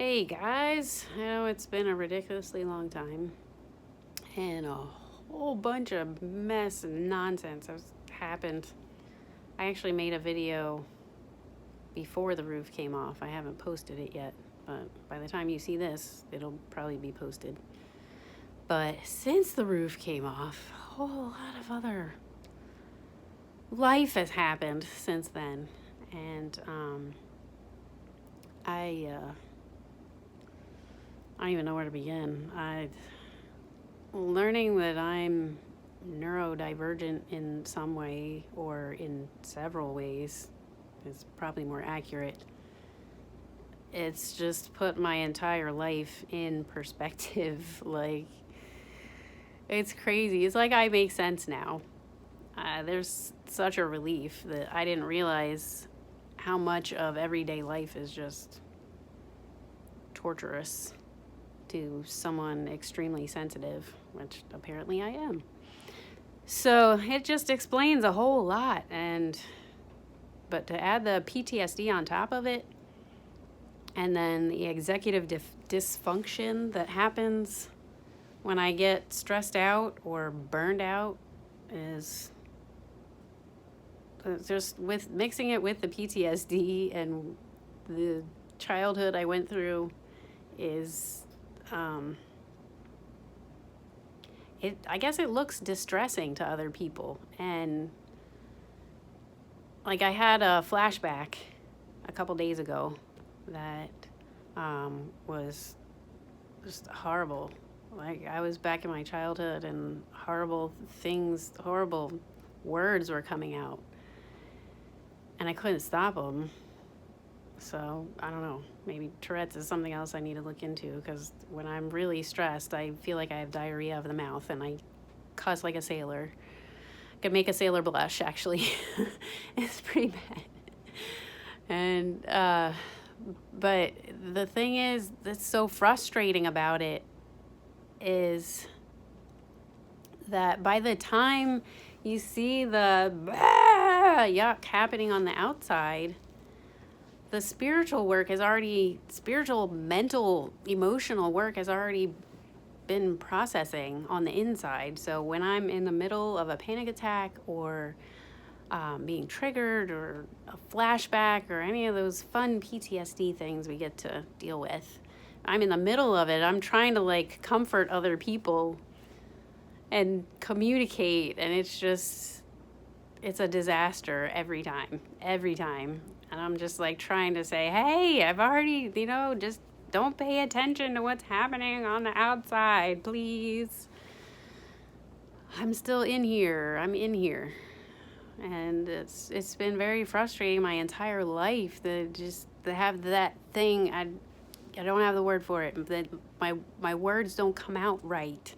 Hey guys, I know it's been a ridiculously long time and a whole bunch of mess and nonsense has happened. I actually made a video before the roof came off. I haven't posted it yet, but by the time you see this, it'll probably be posted. But since the roof came off, a whole lot of other life has happened since then. And I don't even know where to begin. Learning that I'm neurodivergent in some way or in several ways is probably more accurate. It's just put my entire life in perspective. Like, it's crazy. It's like I make sense now. There's such a relief that I didn't realize how much of everyday life is just torturous to someone extremely sensitive, which apparently I am. So it just explains a whole lot. But to add the PTSD on top of it, and then the executive dysfunction that happens when I get stressed out or burned out, is just with mixing it with the PTSD and the childhood I went through is I guess it looks distressing to other people. And like, I had a flashback a couple days ago that was just horrible. Like, I was back in my childhood and horrible words were coming out, and I couldn't stop them. So I don't know, maybe Tourette's is something else I need to look into, because when I'm really stressed, I feel like I have diarrhea of the mouth and I cuss like a sailor. I could make a sailor blush, actually. It's pretty bad. And but the thing is that's so frustrating about it is that by the time you see the yuck happening on the outside, the spiritual, mental, emotional work has already been processing on the inside. So when I'm in the middle of a panic attack or being triggered or a flashback or any of those fun PTSD things we get to deal with, I'm in the middle of it. I'm trying to comfort other people and communicate, and it's a disaster every time. And I'm just trying to say, hey, I've already, just don't pay attention to what's happening on the outside, please. I'm still in here. I'm in here. And it's been very frustrating my entire life to have that thing. I don't have the word for it. That my words don't come out right.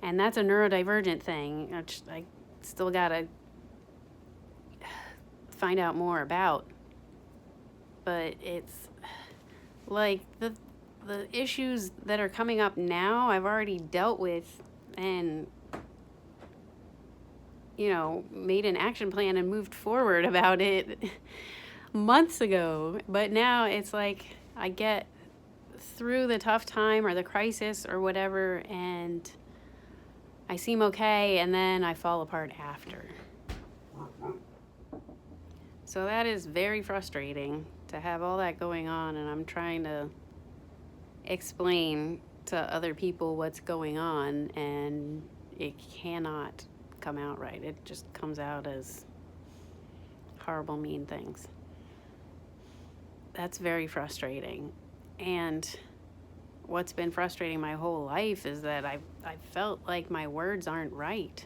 And that's a neurodivergent thing, which I still gotta find out more about. But it's like the issues that are coming up now I've already dealt with and made an action plan and moved forward about it months ago. But now it's like I get through the tough time or the crisis or whatever, and I seem okay, and then I fall apart after. So that is very frustrating to have all that going on, and I'm trying to explain to other people what's going on, and it cannot come out right. It just comes out as horrible, mean things. That's very frustrating. And what's been frustrating my whole life is that I felt like my words aren't right.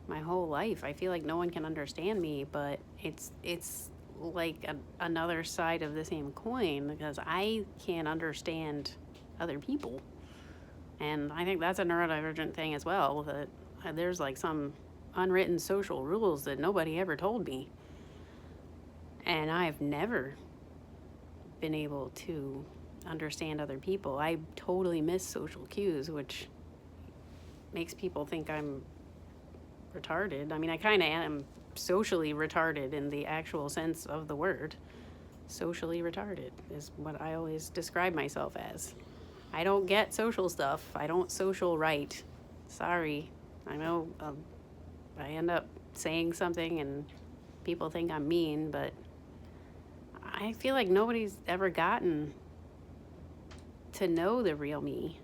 My whole life I feel like no one can understand me, but it's like another side of the same coin, because I can't understand other people. And I think that's a neurodivergent thing as well, that there's some unwritten social rules that nobody ever told me, and I've never been able to understand other people. I totally miss social cues, which makes people think I'm retarded. I mean, I kind of am socially retarded in the actual sense of the word. socially retarded, is what I always describe myself as. I don't get social stuff. I don't social write. Sorry. I know I end up saying something and people think I'm mean, but I feel like nobody's ever gotten to know the real me.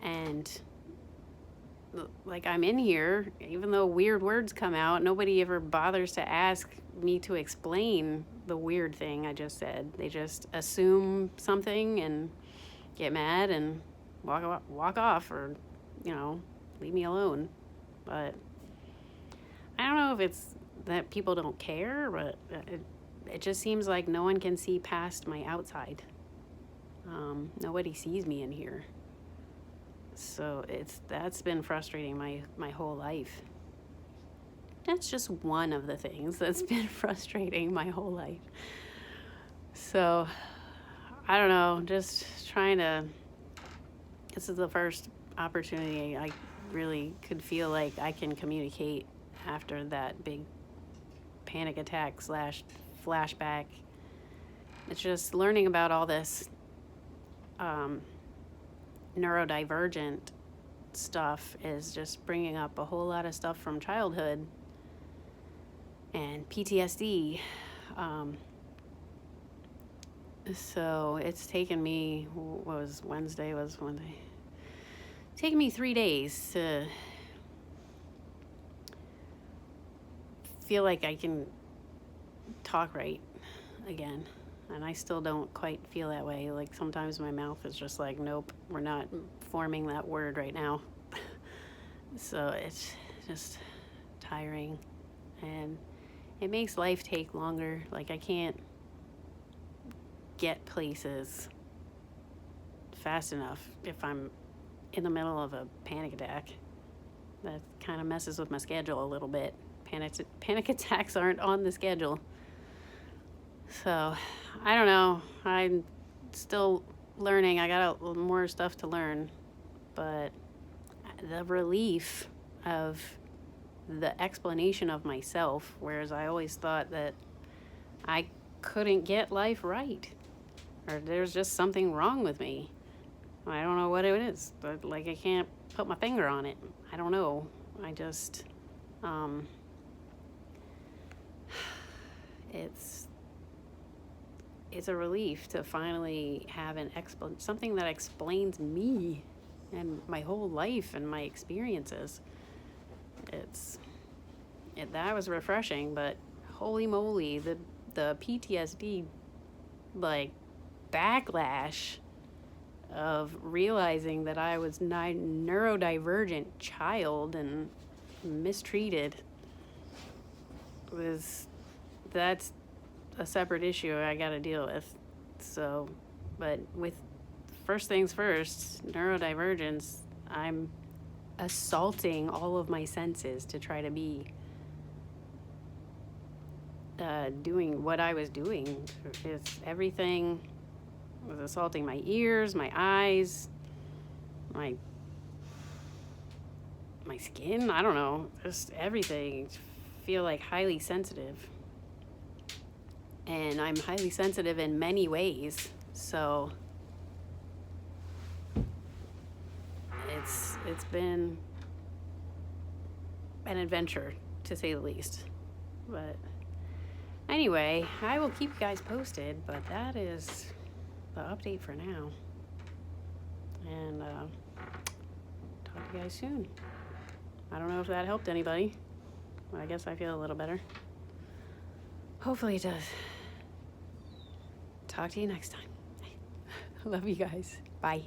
And like, I'm in here, even though weird words come out, nobody ever bothers to ask me to explain the weird thing I just said. They just assume something and get mad and walk off, or, leave me alone. But I don't know if it's that people don't care, but it just seems like no one can see past my outside. Nobody sees me in here. So that's been frustrating my whole life. That's just one of the things that's been frustrating my whole life. So, I don't know, just this is the first opportunity I really could feel like I can communicate after that big panic attack / flashback. It's just learning about all this neurodivergent stuff is just bringing up a whole lot of stuff from childhood and PTSD. So it's taken me, Wednesday? Taken me 3 days to feel like I can talk right again. And I still don't quite feel that way. Like, sometimes my mouth is just like, nope, we're not forming that word right now. So it's just tiring. And it makes life take longer. Like, I can't get places fast enough if I'm in the middle of a panic attack. That kind of messes with my schedule a little bit. Panic attacks aren't on the schedule. So, I don't know. I'm still learning. I got more stuff to learn. But the relief of the explanation of myself, whereas I always thought that I couldn't get life right, or there's just something wrong with me. I don't know what it is, but like, I can't put my finger on it. I don't know. I just, it's a relief to finally have something that explains me and my whole life and my experiences. That was refreshing, but holy moly, the PTSD, like, backlash of realizing that I was neurodivergent child and mistreated that's a separate issue I got to deal with. So, but with first things first, neurodivergence, I'm assaulting all of my senses to try to be doing what I was doing. Everything was assaulting my ears, my eyes, my skin. I don't know, just everything. Feel like highly sensitive, and I'm highly sensitive in many ways. So it's been an adventure, to say the least. But anyway, I will keep you guys posted, but that is the update for now. And talk to you guys soon. I don't know if that helped anybody, but I guess I feel a little better. Hopefully it does. Talk to you next time. Love you guys. Bye.